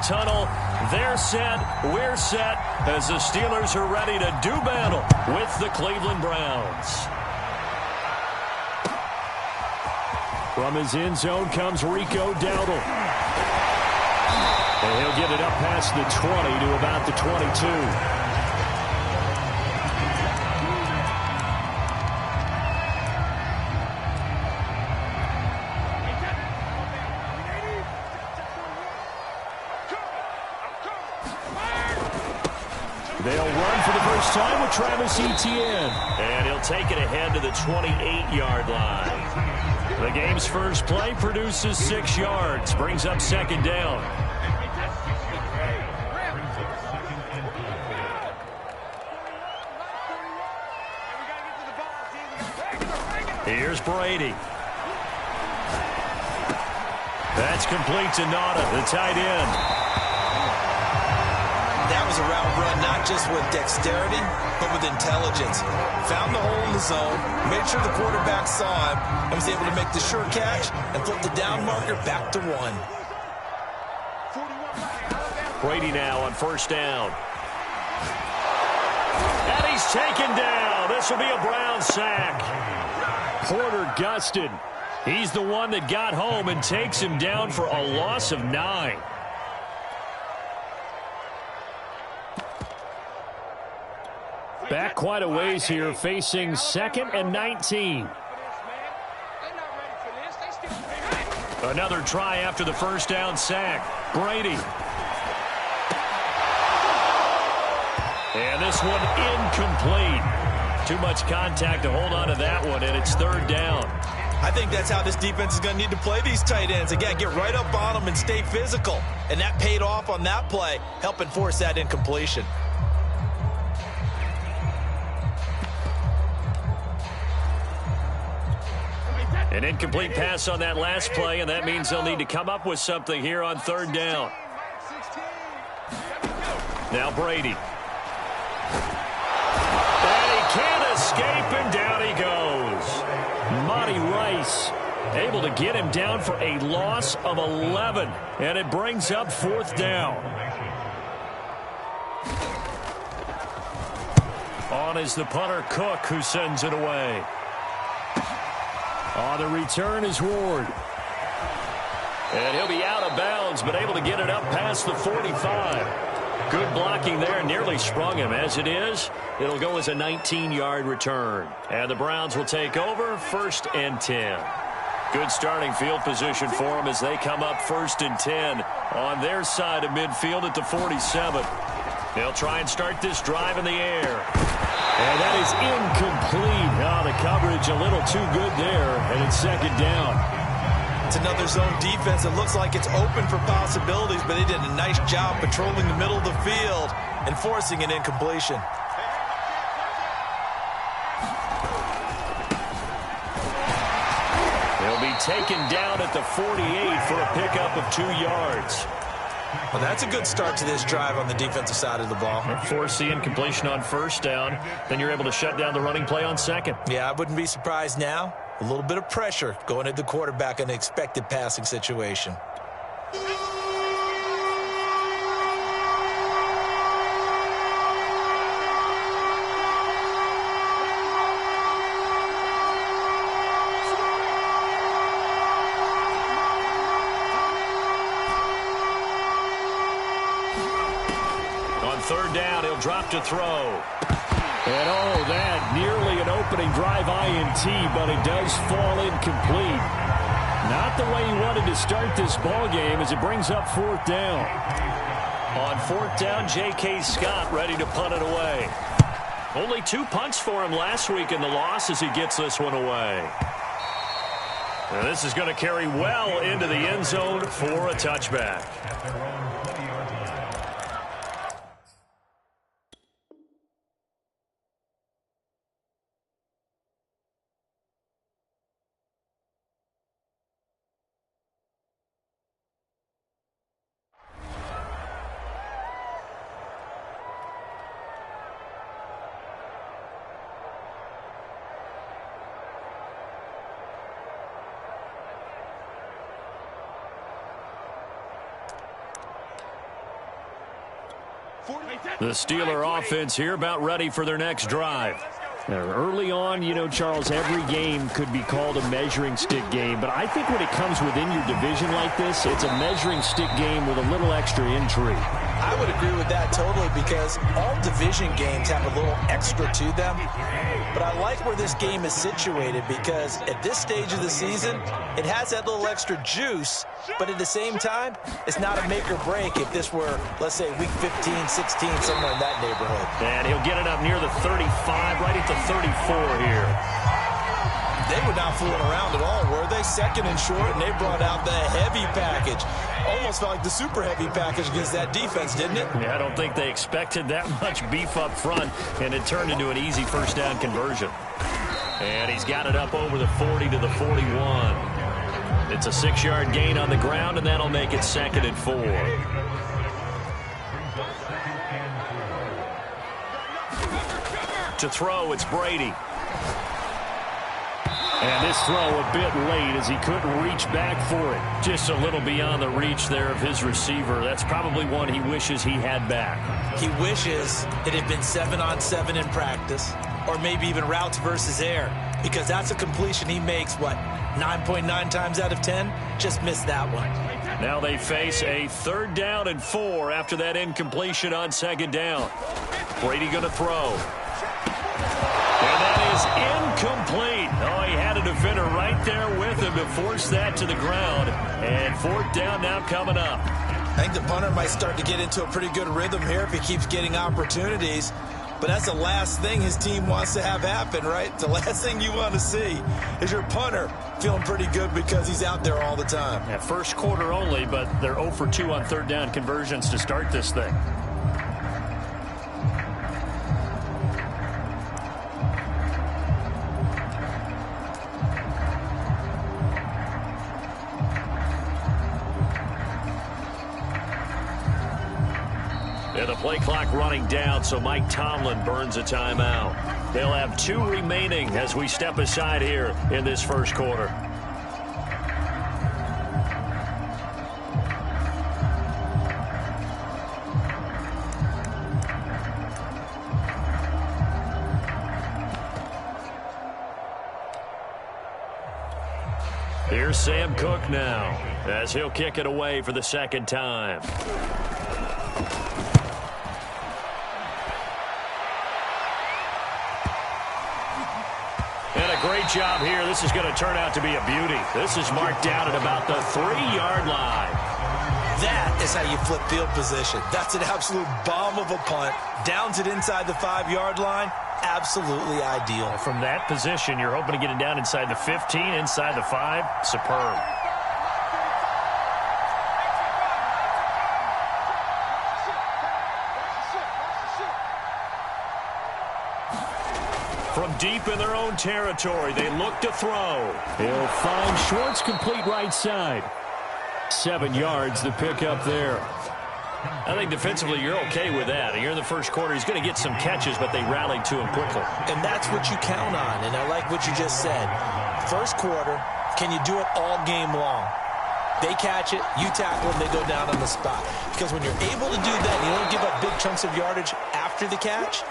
tunnel. They're set. We're set as the Steelers are ready to do battle with the Cleveland Browns. From his end zone comes Rico Dowdle. And he'll get it up past the 20 to about the 22. They'll run for the first time with Travis Etienne. And he'll take it ahead to the 28-yard line. The game's first play produces 6 yards, brings up second down. Here's Brady. That's complete to Nauta, the tight end. That was a route run, not just with dexterity, but with intelligence. Found the hole in the zone, made sure the quarterback saw him, and was able to make the sure catch and flip the down marker back to 1. Brady now on first down. And he's taken down. This will be a Brown sack. Porter Gustin. He's the one that got home and takes him down for a loss of 9. Back quite a ways here, facing 2nd and 19. Another try after the first down sack. Brady. And this one incomplete. Too much contact to hold on to that one, and it's third down. I think that's how this defense is going to need to play these tight ends. Again, get right up on them and stay physical. And that paid off on that play, helping force that incompletion. An incomplete pass on that last play, and that means they'll need to come up with something here on third down. Now Brady. And he can't escape, and down he goes. Monty Rice able to get him down for a loss of 11, and it brings up fourth down. On is the punter, Cook, who sends it away. On the return is Ward. And he'll be out of bounds, but able to get it up past the 45. Good blocking there, nearly sprung him. As it is, it'll go as a 19-yard return. And the Browns will take over, 1st and 10. Good starting field position for them as they come up 1st and 10 on their side of midfield at the 47. They'll try and start this drive in the air. And that is incomplete. Oh, the coverage a little too good there, and it's second down. It's another zone defense. It looks like it's open for possibilities, but they did a nice job patrolling the middle of the field and forcing an incompletion. They'll be taken down at the 48 for a pickup of 2 yards. Well, that's a good start to this drive on the defensive side of the ball. Force the incompletion on first down. Then you're able to shut down the running play on second. Yeah, I wouldn't be surprised now. A little bit of pressure going at the quarterback in an expected passing situation. Third down, he'll drop to throw. And oh, that nearly an opening drive INT, but it does fall incomplete. Not the way he wanted to start this ball game as it brings up fourth down. On fourth down, J.K. Scott ready to punt it away. Only 2 punts for him last week in the loss as he gets this one away. And this is going to carry well into the end zone for a touchback. The Steeler offense here about ready for their next drive. Now, early on, you know, Charles, every game could be called a measuring stick game. But I think when it comes within your division like this, it's a measuring stick game with a little extra intrigue. I would agree with that totally because all division games have a little extra to them. But I like where this game is situated because at this stage of the season, it has that little extra juice. But at the same time, it's not a make or break if this were, let's say, week 15, 16, somewhere in that neighborhood. And he'll get it up near the 35, right at the 34 here. They were not fooling around at all, were they? Second and short, and they brought out the heavy package. Almost felt like the super heavy package against that defense, didn't it? Yeah, I don't think they expected that much beef up front, and it turned into an easy first down conversion. And he's got it up over the 40 to the 41. It's a 6-yard gain on the ground, and that'll make it 2nd and 4. To throw, it's Brady. And this throw a bit late as he couldn't reach back for it. Just a little beyond the reach there of his receiver. That's probably one he wishes he had back. He wishes it had been 7-on-7 in practice, or maybe even routes versus air, because that's a completion he makes, 9.9 times out of 10? Just missed that one. Now they face a 3rd down and 4 after that incompletion on 2nd down. Brady going to throw. And that is incomplete. Oh, he had a defender right there with him to force that to the ground. And 4th down now coming up. I think the punter might start to get into a pretty good rhythm here if he keeps getting opportunities. But that's the last thing his team wants to have happen, right? The last thing you want to see is your punter feeling pretty good because he's out there all the time. Yeah, first quarter only, but they're 0 for 2 on 3rd down conversions to start this thing. Yeah, the play clock running down, so Mike Tomlin burns a timeout. They'll have 2 remaining as we step aside here in this first quarter. Here's Sam Cook now as he'll kick it away for the 2nd time. Great job here. This is going to turn out to be a beauty. This is marked down at about the 3-yard line. That is how you flip field position. That's an absolute bomb of a punt. Downs it inside the 5-yard line. Absolutely ideal. From that position, you're hoping to get it down inside the 15, inside the 5. Superb. From deep in their own territory, they look to throw. He'll find Schwartz complete right side. 7 yards, the pickup there. I think defensively you're okay with that. Here in the first quarter, he's going to get some catches, but they rallied to him quickly. And that's what you count on, and I like what you just said. First quarter, can you do it all game long? They catch it, you tackle them, they go down on the spot. Because when you're able to do that, you don't give up big chunks of yardage after the catch.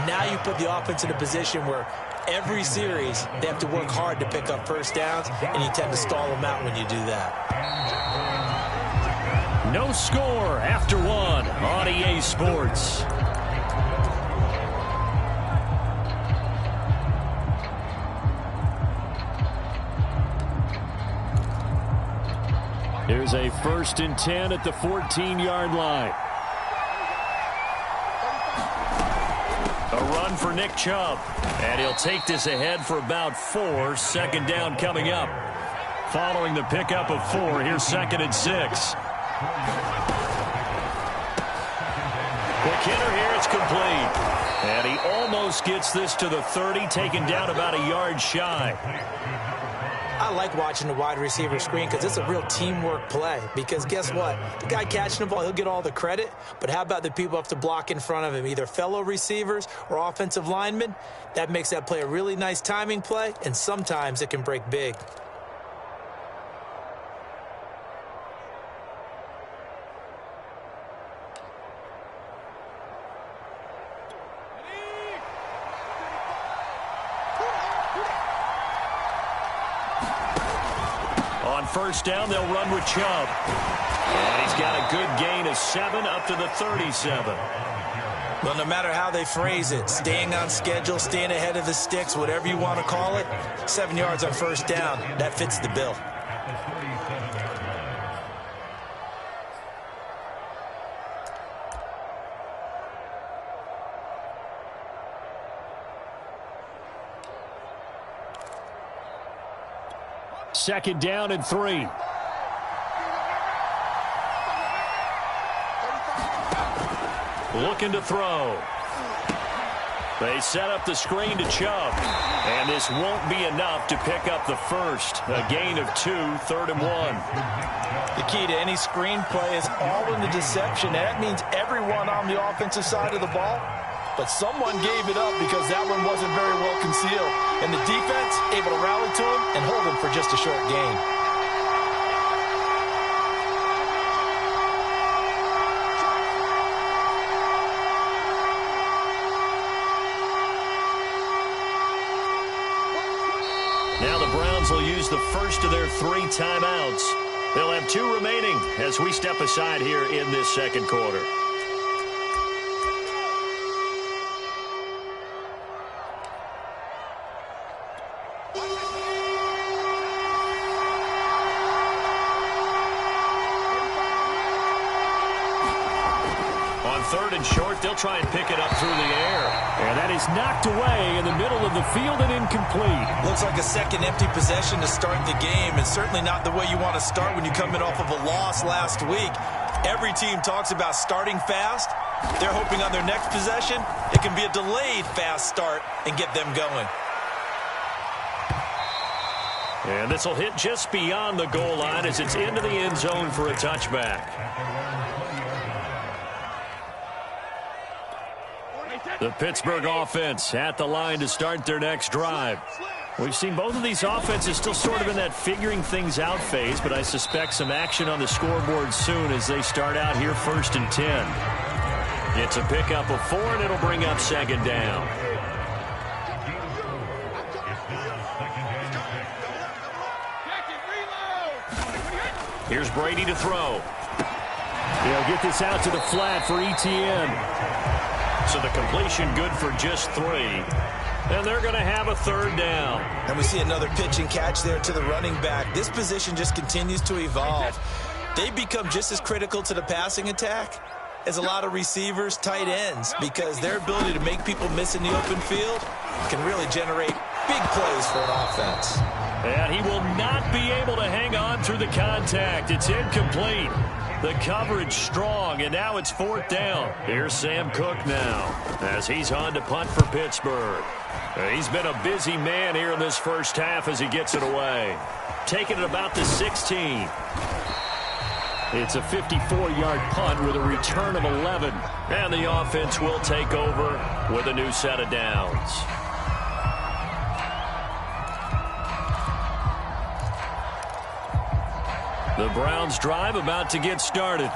Now you put the offense in a position where every series they have to work hard to pick up first downs, and you tend to stall them out when you do that. No score after 1 on EA Sports. Here's a 1st and 10 at the 14-yard line. A run for Nick Chubb. And he'll take this ahead for about 4. 2nd down coming up. Following the pickup of 4, here's 2nd and 6. Quick hitter here, it's complete. And he almost gets this to the 30, taken down about a yard shy. I like watching the wide receiver screen because it's a real teamwork play. Because guess what? The guy catching the ball, he'll get all the credit. But how about the people who have to block in front of him, either fellow receivers or offensive linemen? That makes that play a really nice timing play, and sometimes it can break big. first down, they'll run with Chubb. And he's got a good gain of 7 up to the 37. Well, no matter how they phrase it, staying on schedule, staying ahead of the sticks, whatever you want to call it, 7 yards on first down, that fits the bill. Second down and 3. Looking to throw. They set up the screen to Chubb. And this won't be enough to pick up the first. A gain of 2, 3rd and 1. The key to any screen play is all in the deception. That means everyone on the offensive side of the ball. But someone gave it up because that one wasn't very well concealed. And the defense able to rally to him and hold him for just a short gain. Now the Browns will use the first of their 3 timeouts. They'll have 2 remaining as we step aside here in this second quarter. Third and short, they'll try and pick it up through the air. And that is knocked away in the middle of the field and incomplete. Looks like a second empty possession to start the game, and certainly not the way you want to start when you come in off of a loss last week. Every team talks about starting fast. They're hoping on their next possession, it can be a delayed fast start and get them going. And this will hit just beyond the goal line as it's into the end zone for a touchback. The Pittsburgh offense at the line to start their next drive. We've seen both of these offenses still sort of in that figuring things out phase, but I suspect some action on the scoreboard soon as they start out here 1st and 10. It's a pickup of 4, and it'll bring up 2nd down. Here's Brady to throw. He'll get this out to the flat for Etienne. So the completion good for just 3. And they're going to have a 3rd down. And we see another pitch and catch there to the running back. This position just continues to evolve. They become just as critical to the passing attack as a lot of receivers, tight ends, because their ability to make people miss in the open field can really generate big plays for an offense. And he will not be able to hang on through the contact. It's incomplete. The coverage strong, and now it's 4th down. Here's Sam Cook now as he's on to punt for Pittsburgh. He's been a busy man here in this first half as he gets it away. Taking it about the 16. It's a 54-yard punt with a return of 11. And the offense will take over with a new set of downs. The Browns drive about to get started.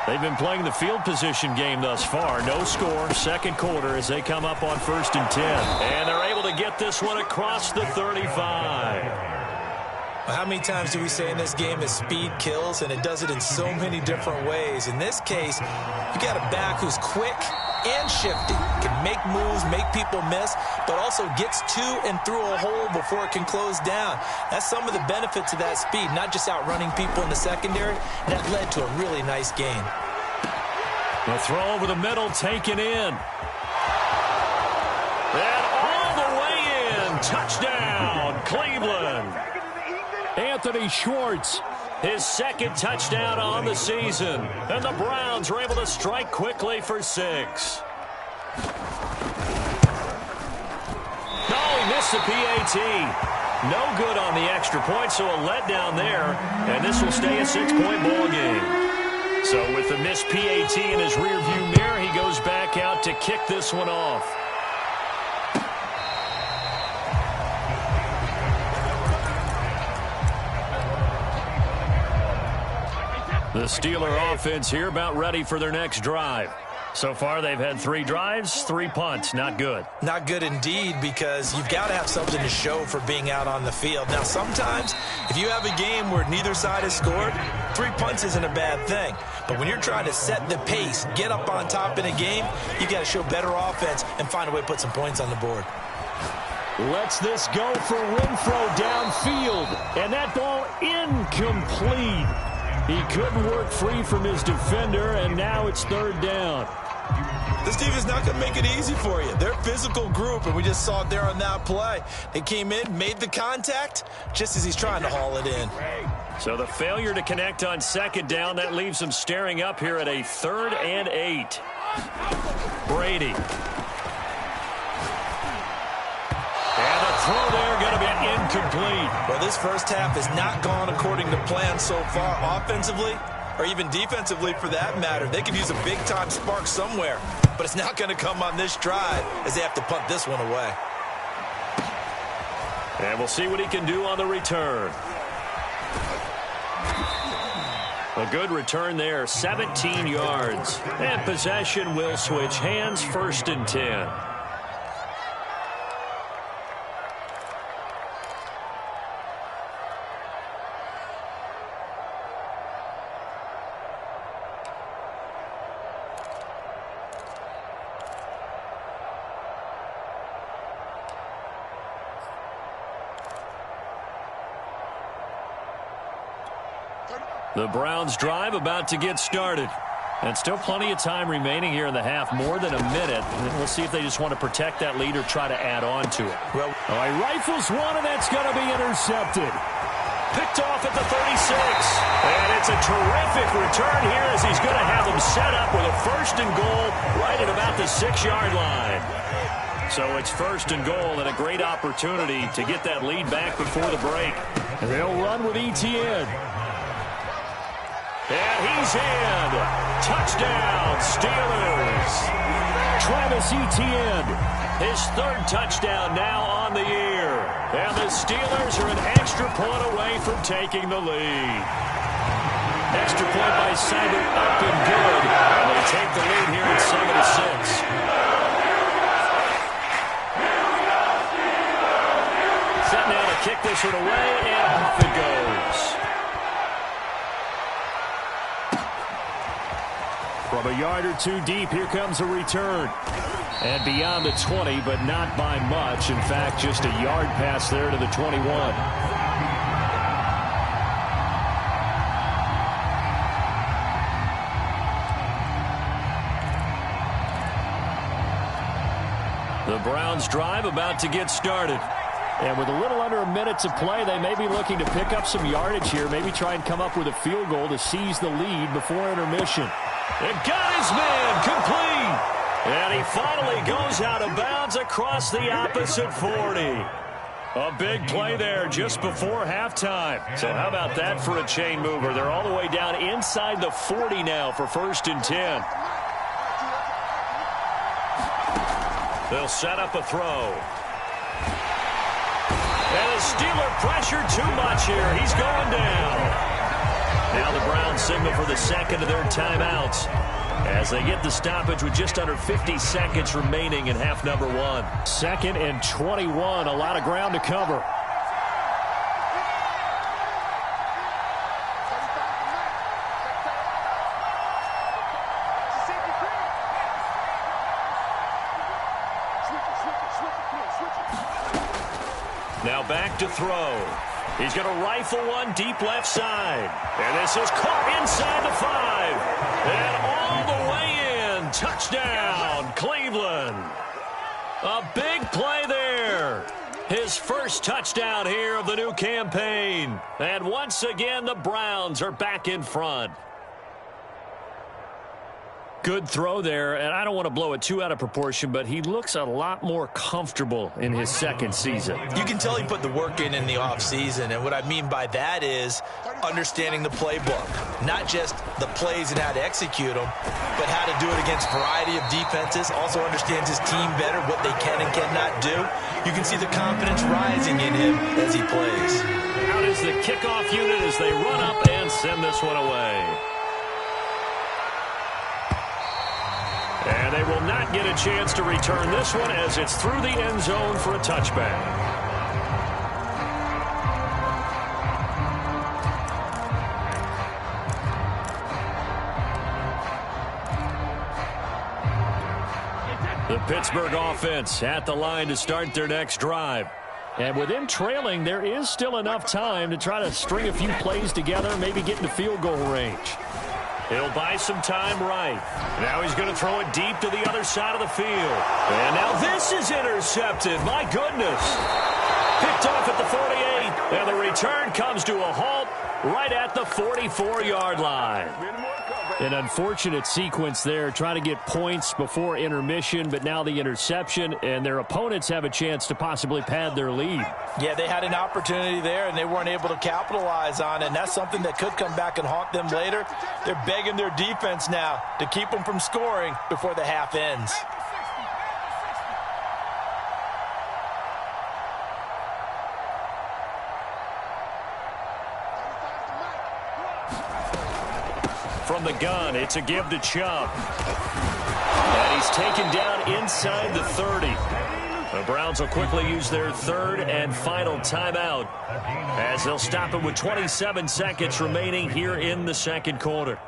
They've been playing the field position game thus far. No score, second quarter as they come up on 1st and 10. And they're able to get this one across the 35. How many times do we say in this game that speed kills, and it does it in so many different ways? In this case, you got a back who's quick and shifty, can make moves, make people miss, but also gets to and through a hole before it can close down. That's some of the benefits of that speed, not just outrunning people in the secondary. That led to a really nice gain. The throw over the middle, taken in. And all the way in. Touchdown, Cleveland. Anthony Schwartz, his 2nd touchdown on the season. And the Browns are able to strike quickly for 6. No, he missed the PAT. No good on the extra point, so a letdown there. And this will stay a 6-point ball game. So with the missed PAT in his rearview mirror, he goes back out to kick this one off. The Steeler offense here about ready for their next drive. So far, they've had 3 drives, 3 punts. Not good. Not good indeed, because you've got to have something to show for being out on the field. Now, sometimes, if you have a game where neither side has scored, 3 punts isn't a bad thing. But when you're trying to set the pace, get up on top in a game, you've got to show better offense and find a way to put some points on the board. Lets this go for Renfrow downfield. And that ball incomplete. He couldn't work free from his defender, and now it's 3rd down. This team is not going to make it easy for you. They're a physical group, and we just saw it there on that play. They came in, made the contact, just as he's trying to haul it in. So the failure to connect on 2nd down, that leaves them staring up here at a 3rd and 8. Brady. And the throw there going to be incomplete. Well, this first half has not gone according to plan so far offensively, or even defensively for that matter. They could use a big-time spark somewhere, but it's not going to come on this drive as they have to punt this one away. And we'll see what he can do on the return. A good return there, 17 yards. And possession will switch hands, 1st and 10. The Browns drive about to get started. And still plenty of time remaining here in the half, more than a minute. And we'll see if they just want to protect that lead or try to add on to it. Well, he rifles one, and that's going to be intercepted. Picked off at the 36. And it's a terrific return here as he's going to have them set up with a 1st and goal right at about the 6-yard line. So it's 1st and goal and a great opportunity to get that lead back before the break. And they'll run with Etienne. And he's in. Touchdown, Steelers. Travis Etienne, his 3rd touchdown now on the year. And the Steelers are an extra point away from taking the lead. Extra point by Seibert up and good. And they take the lead here at 7-6. Set now to kick this one away, and off it goes. From a yard or 2 deep, here comes a return. And beyond the 20, but not by much. In fact, just a yard pass there to the 21. The Browns drive about to get started. And with a little under a minute to play, they may be looking to pick up some yardage here, maybe try and come up with a field goal to seize the lead before intermission. And got his man complete. And he finally goes out of bounds across the opposite 40. A big play there just before halftime. So how about that for a chain mover? They're all the way down inside the 40 now for 1st and 10. They'll set up a throw. And the Steeler pressure too much here. He's going down. Now the Browns signal for the 2nd of their timeouts as they get the stoppage with just under 50 seconds remaining in half number 1. 2nd and 21, a lot of ground to cover. Now back to throw. He's going to rifle one deep left side. And this is caught inside the 5. And all the way in. Touchdown, Cleveland. A big play there. His first touchdown here of the new campaign. And once again, the Browns are back in front. Good throw there, and I don't want to blow it too out of proportion, but he looks a lot more comfortable in his 2nd season. You can tell he put the work in the offseason, and what I mean by that is understanding the playbook. Not just the plays and how to execute them, but how to do it against a variety of defenses. Also understands his team better, what they can and cannot do. You can see the confidence rising in him as he plays. Out is the kickoff unit as they run up and send this one away. And they will not get a chance to return this one as it's through the end zone for a touchback. The Pittsburgh offense at the line to start their next drive. And with him trailing, there is still enough time to try to string a few plays together, maybe get into field goal range. He'll buy some time right. Now he's going to throw it deep to the other side of the field. And now this is intercepted. My goodness. Picked off at the 48. And the return comes to a halt right at the 44-yard line. An unfortunate sequence there, trying to get points before intermission, but now the interception, and their opponents have a chance to possibly pad their lead. Yeah, they had an opportunity there, and they weren't able to capitalize on it, and that's something that could come back and haunt them later. They're begging their defense now to keep them from scoring before the half ends. From the gun, it's a give to Chubb. And he's taken down inside the 30. The Browns will quickly use their third and final timeout as they'll stop it with 27 seconds remaining here in the second quarter.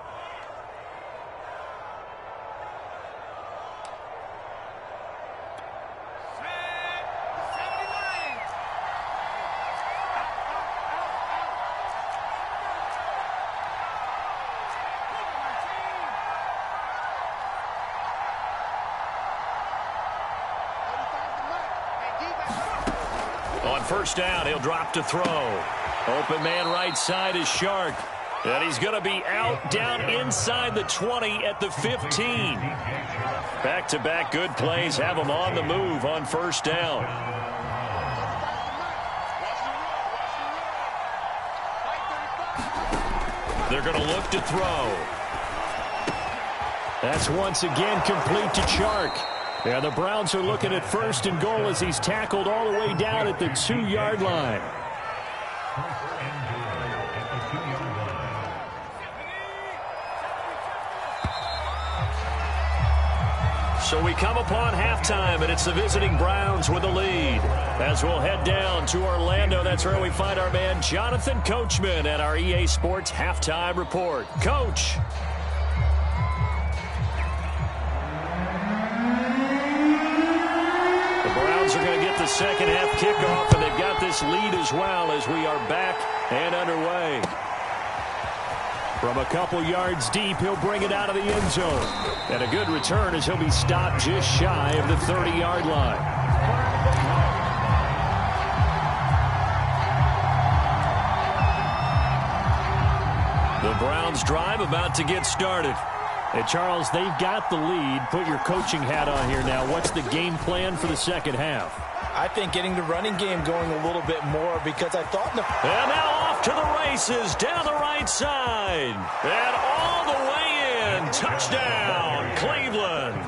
On first down, he'll drop to throw. Open man right side is Shark. And he's going to be out down inside the 20 at the 15. Back-to-back good plays have him on the move on first down. They're going to look to throw. That's once again complete to Chark. Yeah, the Browns are looking at first and goal as he's tackled all the way down at the 2-yard line. So we come upon halftime, and it's the visiting Browns with the lead. As we'll head down to Orlando, that's where we find our man Jonathan Coachman at our EA Sports Halftime Report. Coach. Are going to get the second half kickoff, and they've got this lead as well as we are back and underway. From a couple yards deep, he'll bring it out of the end zone. And a good return as he'll be stopped just shy of the 30-yard line. The Browns drive about to get started. Hey, Charles, they've got the lead. Put your coaching hat on here now. What's the game plan for the second half? I think getting the running game going a little bit more because I thought... And now off to the races down the right side. And all the way in. Touchdown, Cleveland.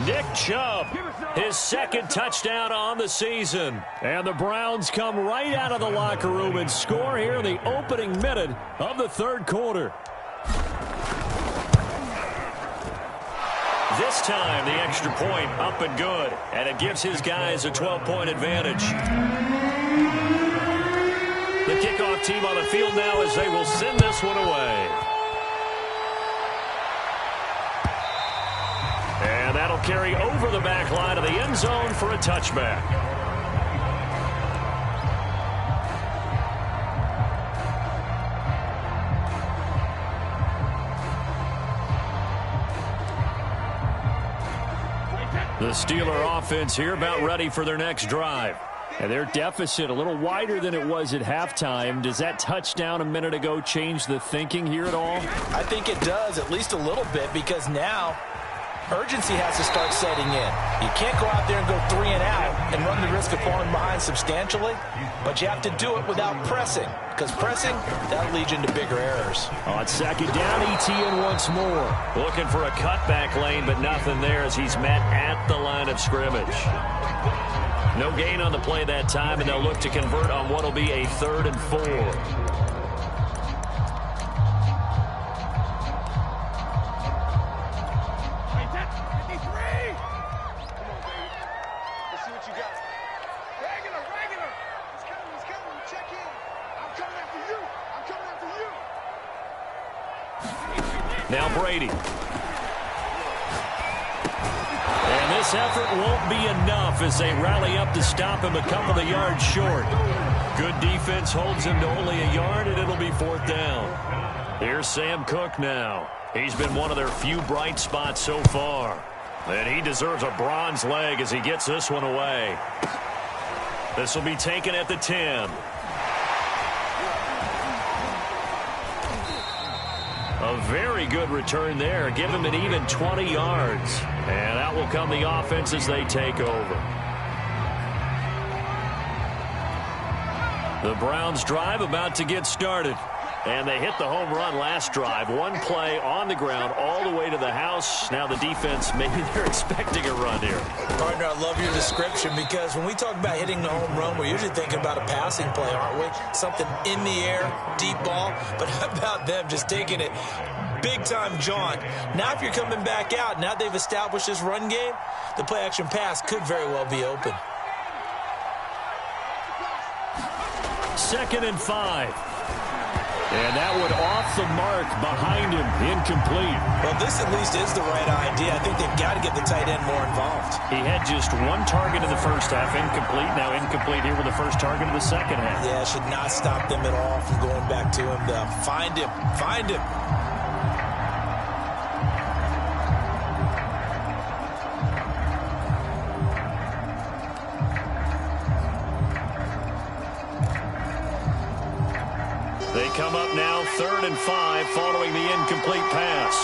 Nick Chubb, his second touchdown on the season. And the Browns come right out of the locker room and score here in the opening minute of the third quarter. This time, the extra point up and good, and it gives his guys a 12-point advantage. The kickoff team on the field now as they will send this one away. And that'll carry over the back line of the end zone for a touchback. The Steeler offense here about ready for their next drive. And their deficit a little wider than it was at halftime. Does that touchdown a minute ago change the thinking here at all? I think it does, at least a little bit, because now urgency has to start setting in. You can't go out there and go 3 and out and run the risk of falling behind substantially, but you have to do it without pressing, because pressing, that'll lead you into bigger errors. On second down, ETN once more. Looking for a cutback lane, but nothing there as he's met at the line of scrimmage. No gain on the play that time, and they'll look to convert on what will be a 3rd and 4. Now Brady. And this effort won't be enough as they rally up to stop him a couple of yards short. Good defense holds him to only a yard, and it'll be 4th down. Here's Sam Cook now. He's been one of their few bright spots so far. And he deserves a bronze leg as he gets this one away. This will be taken at the 10. A very good return there. Give him an even 20 yards. And out will come the offense as they take over. The Browns drive about to get started. And they hit the home run last drive. One play on the ground all the way to the house. Now the defense, maybe they're expecting a run here. Partner, I love your description because when we talk about hitting the home run, we're usually thinking about a passing play, aren't we? Something in the air, deep ball. But how about them just taking it big-time jaunt? Now if you're coming back out, now they've established this run game, the play-action pass could very well be open. 2nd and 5. And that one off the mark behind him, incomplete. Well, this at least is the right idea. I think they've got to get the tight end more involved. He had just one target in the first half, incomplete. Now incomplete here with the first target of the second half. Yeah, should not stop them at all from going back to him. Find him. Find him. They come up now 3rd and 5 following the incomplete pass.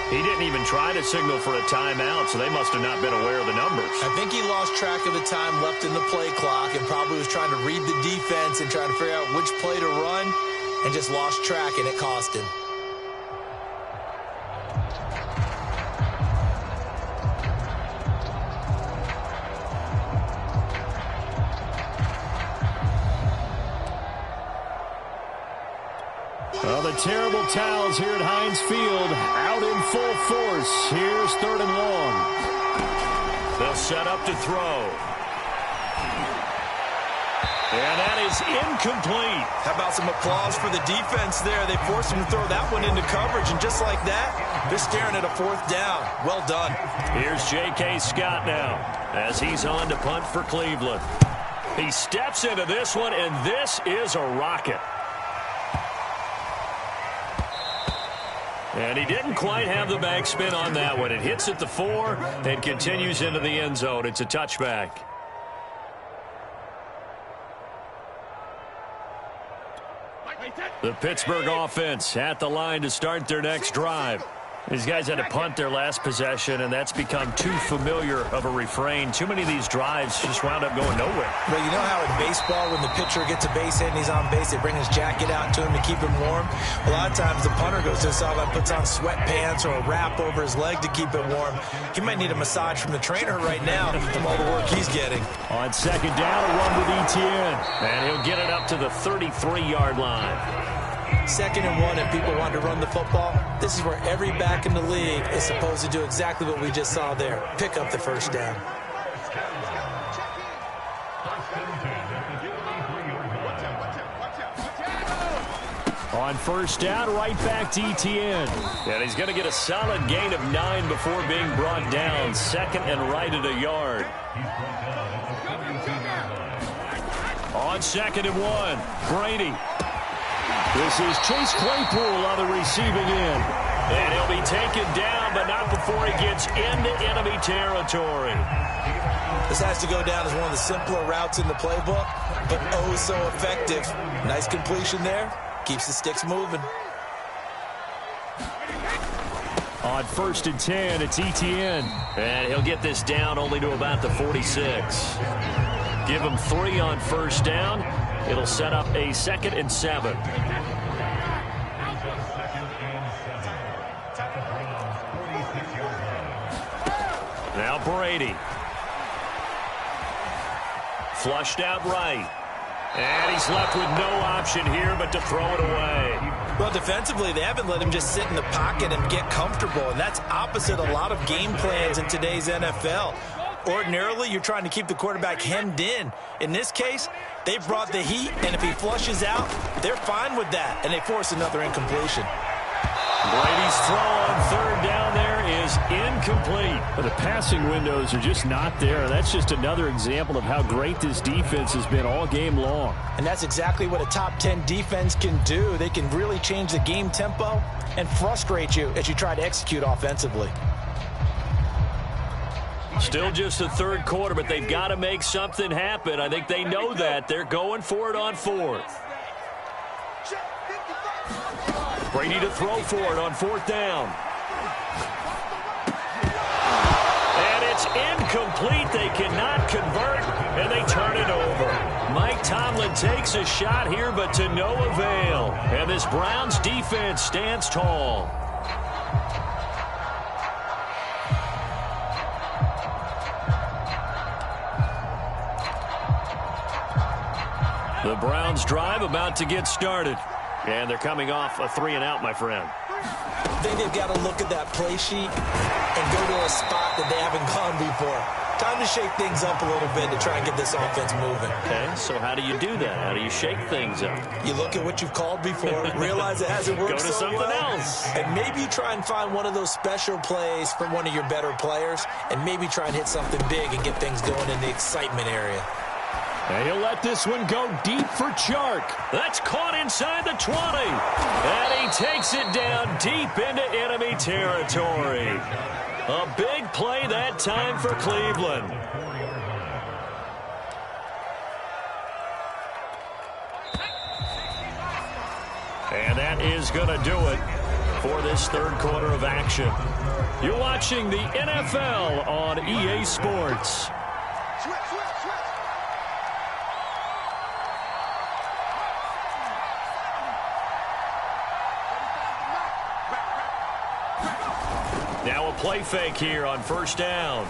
He didn't even try to signal for a timeout, so they must have not been aware of the numbers. I think he lost track of the time left in the play clock and probably was trying to read the defense and trying to figure out which play to run and just lost track, and it cost him. Well, the terrible towels here at Heinz Field out in full force. Here's 3rd and long. They'll set up to throw. And that is incomplete. How about some applause for the defense there? They forced him to throw that one into coverage, and just like that, they're staring at a 4th down. Well done. Here's J.K. Scott now as he's on to punt for Cleveland. He steps into this one, and this is a rocket. And he didn't quite have the backspin on that one. It hits at the 4 and continues into the end zone. It's a touchback. The Pittsburgh offense at the line to start their next drive. These guys had to punt their last possession, and that's become too familiar of a refrain. Too many of these drives just wound up going nowhere. Well, you know how in baseball, when the pitcher gets a base hit and he's on base, they bring his jacket out to him to keep him warm? A lot of times the punter goes to the sideline, puts on sweatpants or a wrap over his leg to keep it warm. He might need a massage from the trainer right now from all the work he's getting. On 2nd down, a run with Etienne. And he'll get it up to the 33-yard line. 2nd and 1, and people want to run the football. This is where every back in the league is supposed to do exactly what we just saw there. Pick up the 1st down. On 1st down, right back to Etienne. And he's going to get a solid gain of 9 before being brought down. 2nd and right at a yard. On 2nd and 1, Brady. This is Chase Claypool on the receiving end. And he'll be taken down, but not before he gets into enemy territory. This has to go down as one of the simpler routes in the playbook, but oh so effective. Nice completion there. Keeps the sticks moving. On 1st and 10, it's Etienne. And he'll get this down only to about the 46. Give him 3 on 1st down. It'll set up a 2nd and 7. Now Brady. Flushed out right. And he's left with no option here but to throw it away. Well, defensively, they haven't let him just sit in the pocket and get comfortable, and that's opposite a lot of game plans in today's NFL. Ordinarily, you're trying to keep the quarterback hemmed in. In this case, they brought the heat, and if he flushes out, they're fine with that, and they force another incompletion. Brady's throw on third down there is incomplete. But the passing windows are just not there. That's just another example of how great this defense has been all game long. And that's exactly what a top 10 defense can do. They can really change the game tempo and frustrate you as you try to execute offensively. Still just the third quarter, but they've got to make something happen. I think they know that. They're going for it on fourth. Brady to throw for it on fourth down. And it's incomplete. They cannot convert, and they turn it over. Mike Tomlin takes a shot here, but to no avail. And this Browns defense stands tall. The Browns drive about to get started. And they're coming off a 3-and-out, my friend. I think they've got to look at that play sheet and go to a spot that they haven't gone before. Time to shake things up a little bit to try and get this offense moving. Okay, so how do you do that? How do you shake things up? You look at what you've called before, realize it hasn't worked Go to so something well, else. and maybe try and find one of those special plays from one of your better players, and maybe try and hit something big and get things going in the excitement area. And he'll let this one go deep for Chark. That's caught inside the 20. And he takes it down deep into enemy territory. A big play that time for Cleveland. And that is going to do it for this third quarter of action. You're watching the NFL on EA Sports. Now a play fake here on first down.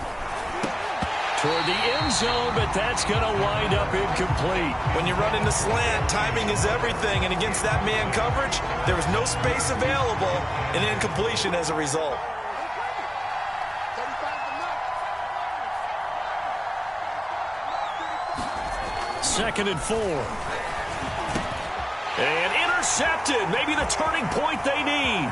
Toward the end zone, but that's going to wind up incomplete. When you run into slant, timing is everything, and against that man coverage, there was no space available, and incompletion as a result. Second and 4. And intercepted. Maybe the turning point they need.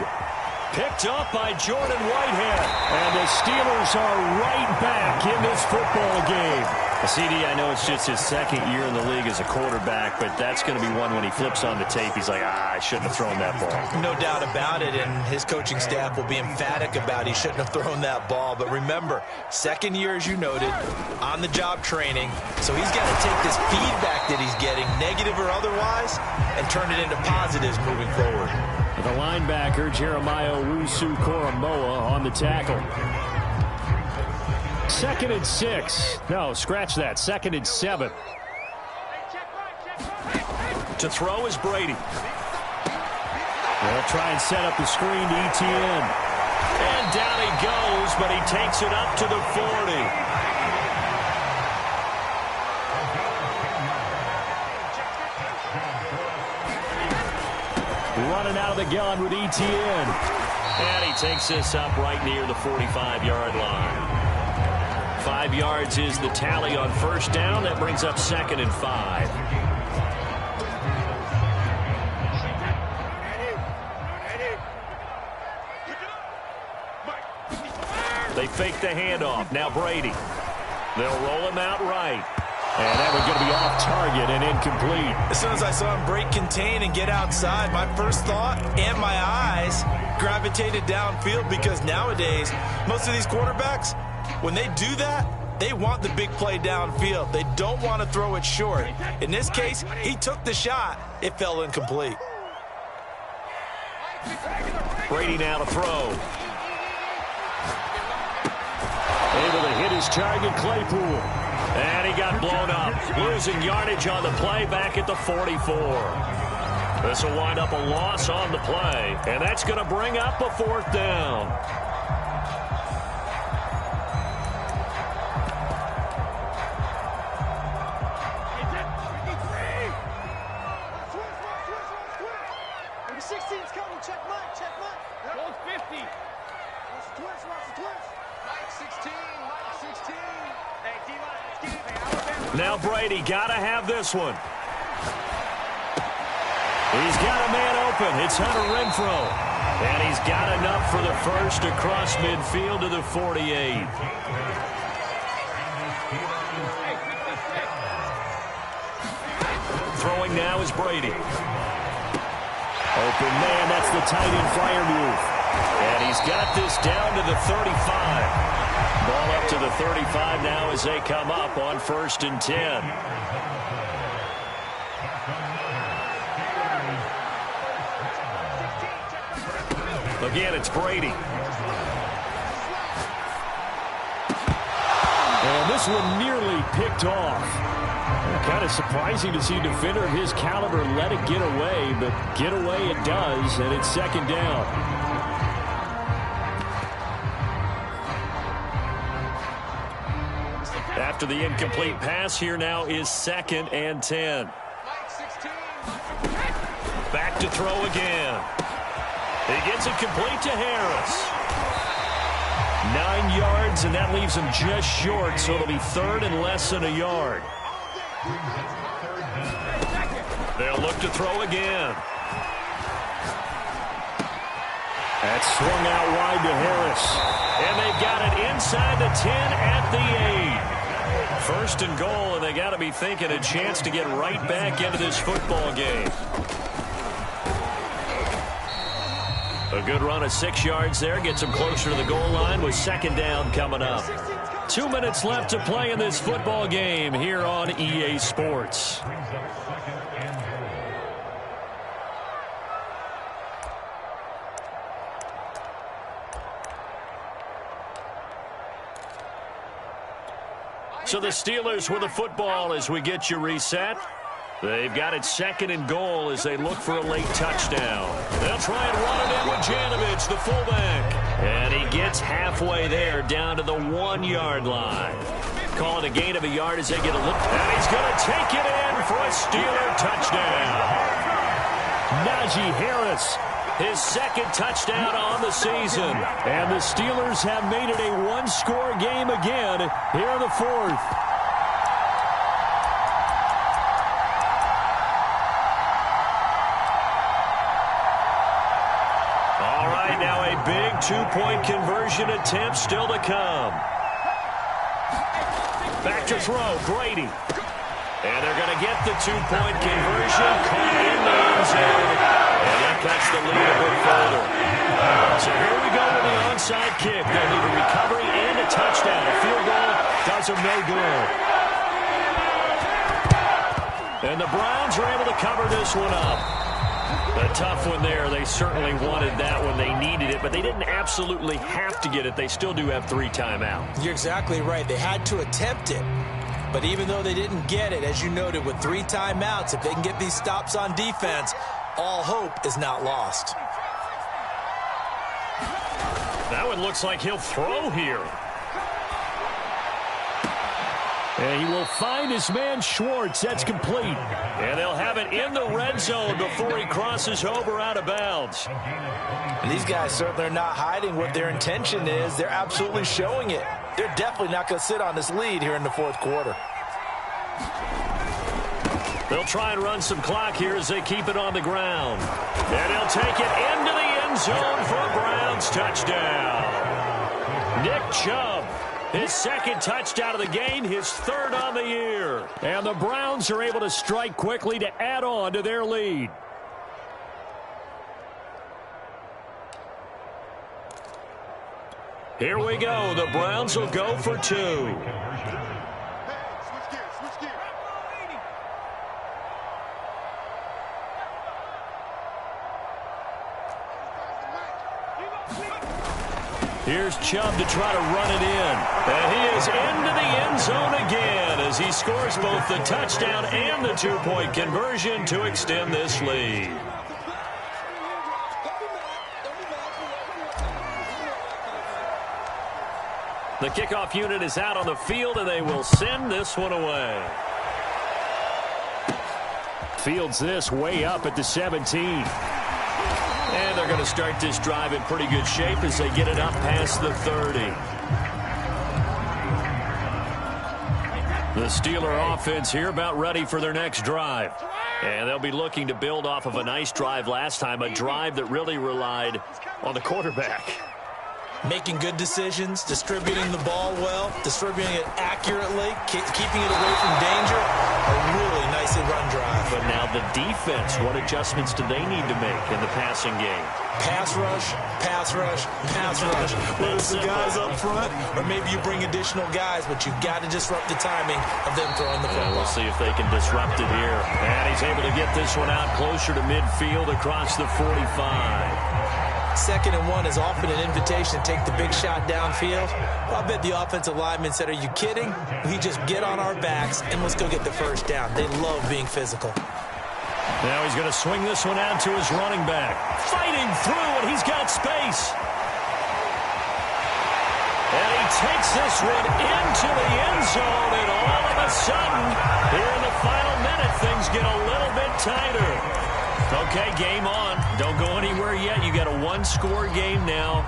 Picked up by Jordan Whitehead. And the Steelers are right back in this football game. CD, I know it's just his second year in the league as a quarterback, but that's going to be one when he flips on the tape. He's like, I shouldn't have thrown that ball. No doubt about it, and his coaching staff will be emphatic about he shouldn't have thrown that ball. But remember, second year, as you noted, on-the-job training. So he's got to take this feedback that he's getting, negative or otherwise, and turn it into positives moving forward. The linebacker, Jeremiah Owusu-Koramoah, on the tackle. Second and 6. No, scratch that. Second and 7. To throw is Brady. They'll try and set up the screen to ETN. And down he goes, but he takes it up to the 40. Running out of the gun with ETN. And he takes this up right near the 45-yard line. 5 yards is the tally on first down. That brings up second and 5. They fake the handoff. Now Brady. They'll roll him out right. And that one's going to be off target and incomplete. As soon as I saw him break contain and get outside, my first thought and my eyes gravitated downfield, because nowadays, most of these quarterbacks, when they do that, they want the big play downfield. They don't want to throw it short. In this case, he took the shot. It fell incomplete. Brady now to throw. Able to hit his target, Claypool. And he got blown up. Losing yardage on the play back at the 44. This will wind up a loss on the play. And that's going to bring up a fourth down. Number 16's Now Brady got to have this one. He's got a man open. It's Hunter Renfrow. And he's got enough for the first across midfield to the 48. Throwing now is Brady. Open man, that's the tight end flyer move. And he's got this down to the 35. Ball up to the 35 now as they come up on 1st and 10. Again, it's Brady. And this one nearly picked off. Kind of surprising to see a defender of his caliber let it get away, but get away it does, and it's 2nd down. After the incomplete pass, here now is 2nd and 10. Back to throw again. He gets it complete to Harris. 9 yards, and that leaves him just short, so it'll be 3rd and less than a yard. They'll look to throw again. That's swung out wide to Harris. And they've got it inside the 10 at the 8. 1st and goal, and they got to be thinking a chance to get right back into this football game. A good run of 6 yards there. Gets them closer to the goal line with 2nd down coming up. 2 minutes left to play in this football game here on EA Sports. So the Steelers with the football as we get you reset. They've got it 2nd and goal as they look for a late touchdown. They'll try and run it in with Janovich, the fullback. And he gets halfway there, down to the 1-yard line. Calling a gain of a yard as they get a look. And he's going to take it in for a Steeler touchdown. Najee Harris, his 2nd touchdown on the season. And the Steelers have made it a 1-score game again here in the 4th. Big 2-point conversion attempt still to come. Back to throw, Brady. And they're going to get the 2-point conversion. Caught in the end zone. And that cuts the lead a bit further. So here we go with the onside kick. They'll need a recovery and a touchdown. A field goal does them no good. And the Browns are able to cover this one up. A tough one there. They certainly wanted that when they needed it, but they didn't absolutely have to get it. They still do have 3 timeouts. You're exactly right. They had to attempt it. But even though they didn't get it, as you noted, with 3 timeouts, if they can get these stops on defense, all hope is not lost. That one looks like he'll throw here. And he will find his man Schwartz. That's complete. And they'll have it in the red zone before he crosses over out of bounds. And these guys certainly are not hiding what their intention is. They're absolutely showing it. They're definitely not going to sit on this lead here in the 4th quarter. They'll try and run some clock here as they keep it on the ground. And he'll take it into the end zone for a Browns touchdown. Nick Chubb. His 2nd touchdown of the game, his 3rd on the year. And the Browns are able to strike quickly to add on to their lead. Here we go. The Browns will go for 2. Here's Chubb to try to run it in. And he is into the end zone again as he scores both the touchdown and the 2-point conversion to extend this lead. The kickoff unit is out on the field, and they will send this one away. Fields this way up at the 17. And they're going to start this drive in pretty good shape as they get it up past the 30. The Steeler offense here about ready for their next drive. And they'll be looking to build off of a nice drive last time, a drive that really relied on the quarterback. Making good decisions, distributing the ball well, distributing it accurately, keeping it away from danger. A really nicely run drive. But now the defense, what adjustments do they need to make in the passing game? Pass rush, pass rush, pass rush. Whether it's the guys up front or maybe you bring additional guys, but you've got to disrupt the timing of them throwing the football. We'll see if they can disrupt it here. And he's able to get this one out closer to midfield across the 45. 2nd and 1 is often an invitation to take the big shot downfield. Well, I bet the offensive lineman said, are you kidding? We just get on our backs and let's go get the first down. They love being physical. Now he's going to swing this one out to his running back. Fighting through, and he's got space. And he takes this one into the end zone, and all of a sudden, here in the final minute, things get a little bit tighter. Okay, game on. Don't go anywhere yet. You got a one-score game now.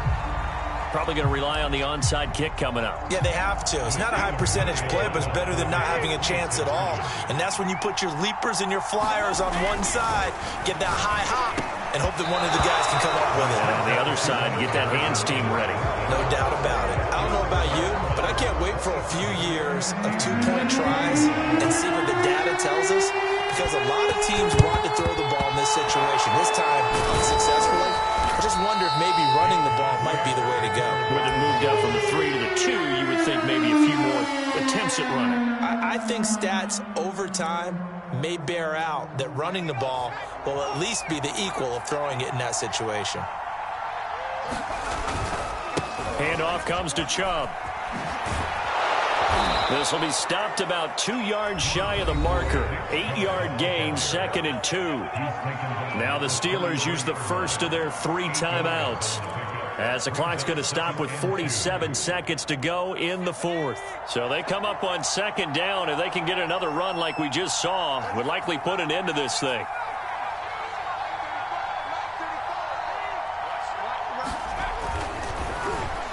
Probably going to rely on the onside kick coming up. Yeah, they have to. It's not a high percentage play, but it's better than not having a chance at all. And that's when you put your leapers and your flyers on one side, get that high hop, and hope that one of the guys can come up with it. And on the other side, get that hands team ready. No doubt about it. I don't know about you, but I can't wait for a few years of two-point tries and see what the data tells us, because a lot of teams want to throw the ball in this situation. This time, unsuccessfully. I just wonder if maybe running the ball might be the way to go. With it moved up from the 3 to the 2, you would think maybe a few more attempts at running. I think stats over time may bear out that running the ball will at least be the equal of throwing it in that situation. Handoff comes to Chubb. This will be stopped about 2 yards shy of the marker. 8-yard gain, 2nd and 2. Now the Steelers use the first of their 3 timeouts, as the clock's going to stop with 47 seconds to go in the 4th. So they come up on 2nd down. If they can get another run like we just saw, would likely put an end to this thing.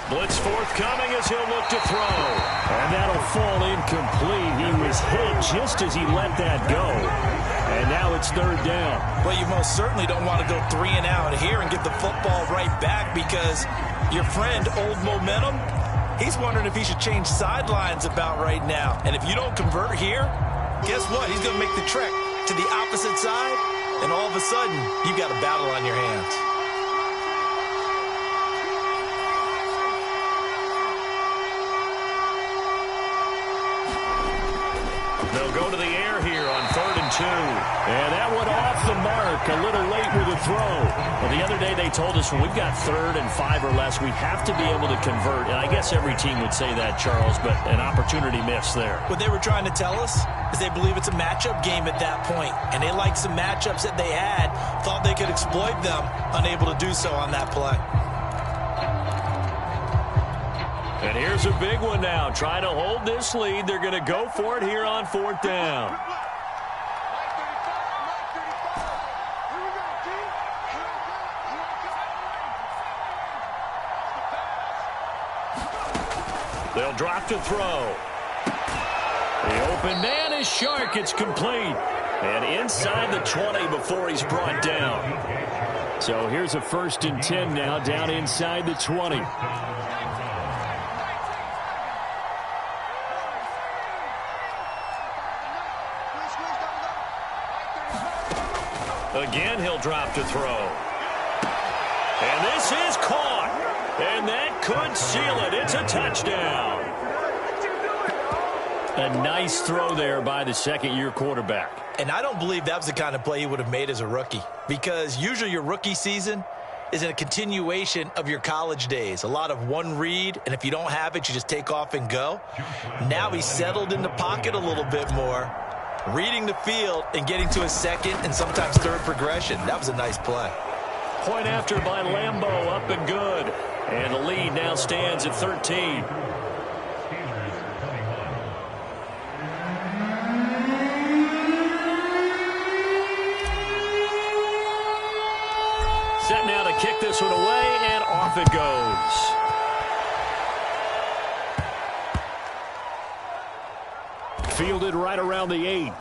Blitz forthcoming as he'll look to throw. And that'll fall incomplete. He was hit just as he let that go. And now it's 3rd down. Well, you most certainly don't want to go 3 and out here and get the football right back, because your friend, Old Momentum, he's wondering if he should change sidelines about right now. And if you don't convert here, guess what? He's going to make the trek to the opposite side, and all of a sudden, you've got a battle on your hands. They'll go to the air here on 3rd and 2. And that one off the mark, a little late with a throw. Well, the other day they told us when we've got 3rd and 5 or less, we have to be able to convert. And I guess every team would say that, Charles, but an opportunity missed there. What they were trying to tell us is they believe it's a matchup game at that point. And they liked some matchups that they had, thought they could exploit them, unable to do so on that play. And here's a big one now. Trying to hold this lead. They're going to go for it here on 4th down. They'll drop to throw. The open man is Shark. It's complete. And inside the 20 before he's brought down. So here's a 1st and 10 now, down inside the 20. Again, he'll drop to throw. And this is caught. And that could seal it. It's a touchdown. A nice throw there by the 2nd-year quarterback. And I don't believe that was the kind of play he would have made as a rookie, because usually your rookie season is a continuation of your college days. A lot of one read, and if you don't have it, you just take off and go. Now he's settled in the pocket a little bit more, reading the field and getting to a 2nd and sometimes 3rd progression. That was a nice play. Point after by Lambeau, up and good. And the lead now stands at 13. Set now to kick this one away, and off it goes. Fielded right around the 8.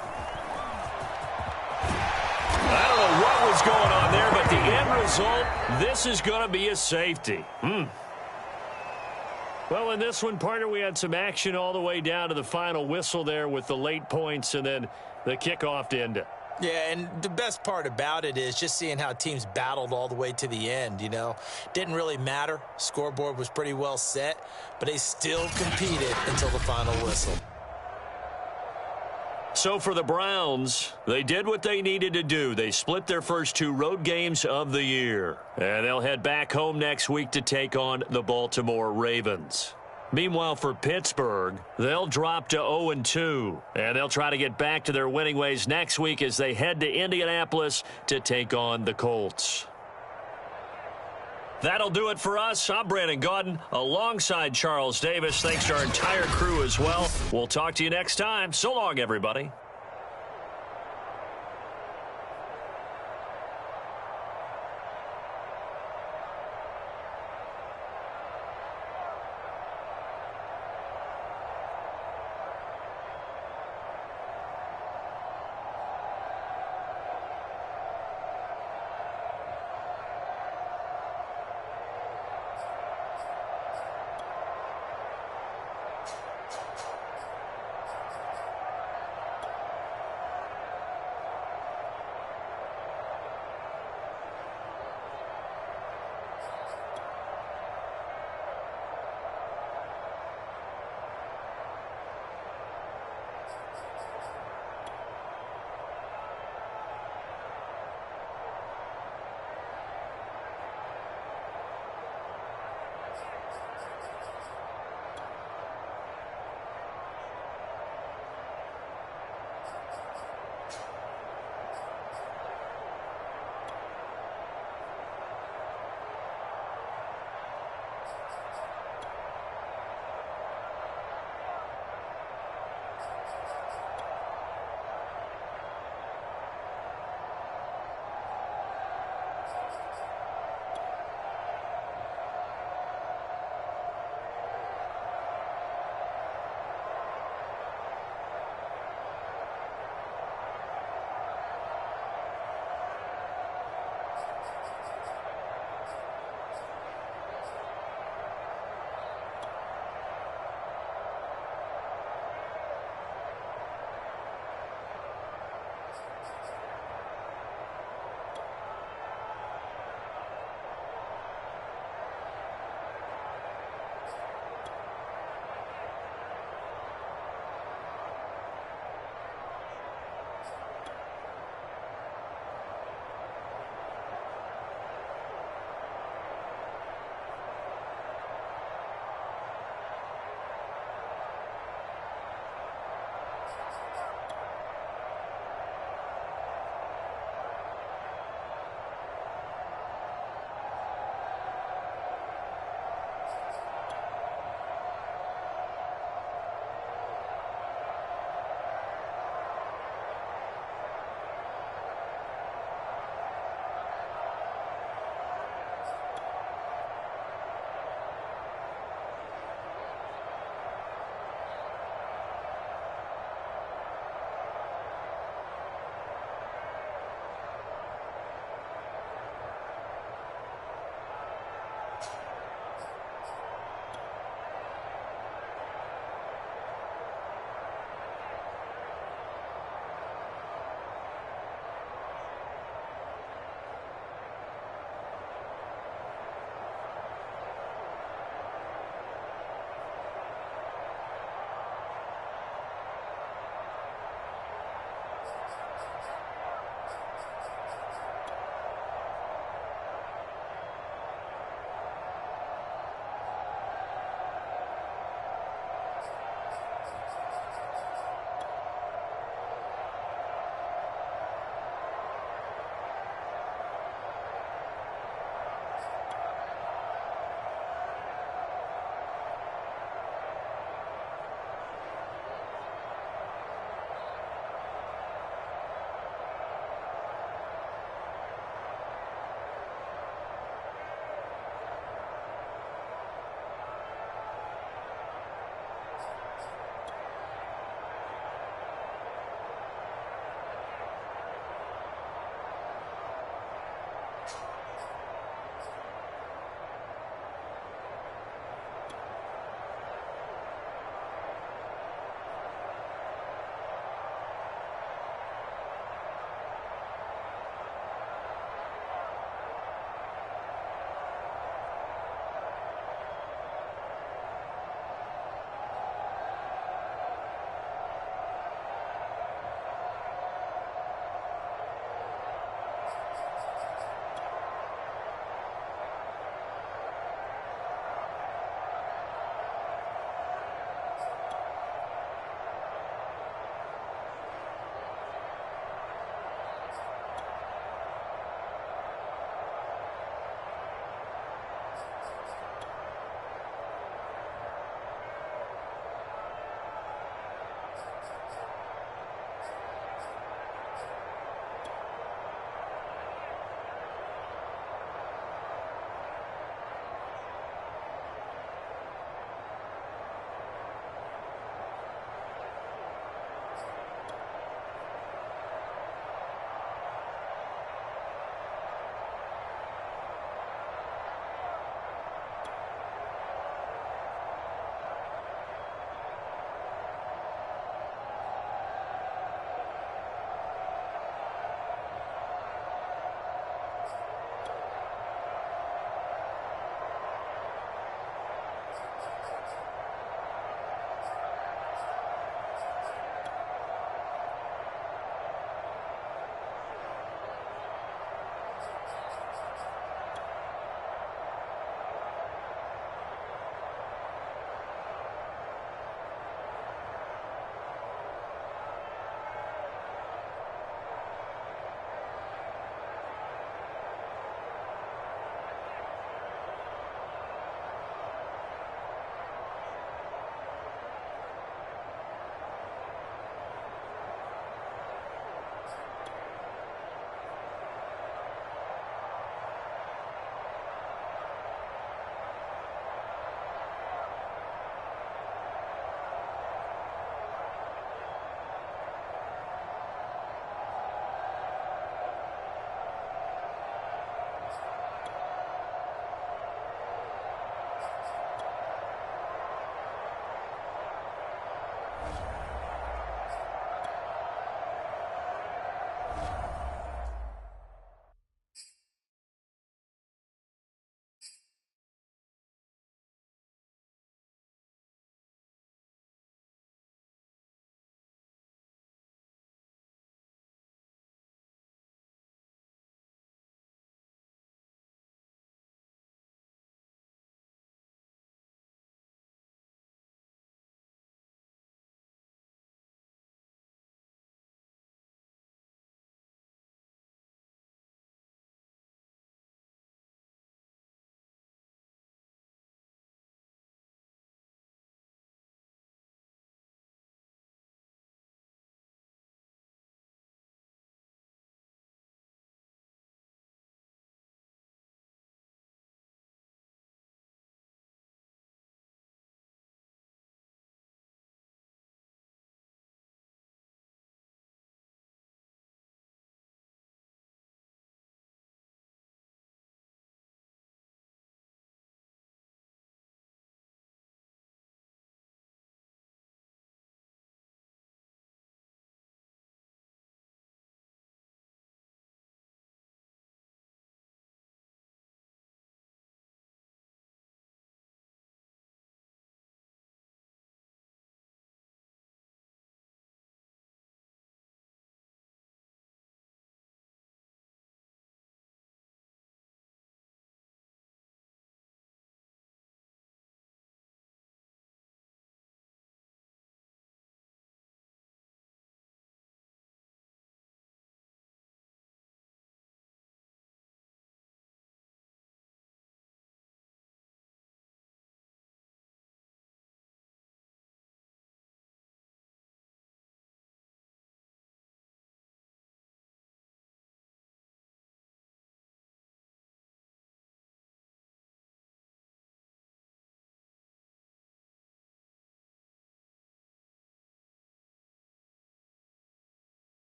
I don't know what was going on there, but the end result, this is going to be a safety. Well, in this one, partner, we had some action all the way down to the final whistle there with the late points and then the kickoff to end it. Yeah, and the best part about it is just seeing how teams battled all the way to the end, you know. Didn't really matter. Scoreboard was pretty well set, but they still competed until the final whistle. So for the Browns, they did what they needed to do. They split their first 2 road games of the year. And they'll head back home next week to take on the Baltimore Ravens. Meanwhile, for Pittsburgh, they'll drop to 0-2. And they'll try to get back to their winning ways next week as they head to Indianapolis to take on the Colts. That'll do it for us. I'm Brandon Gaudin alongside Charles Davis. Thanks to our entire crew as well. We'll talk to you next time. So long, everybody.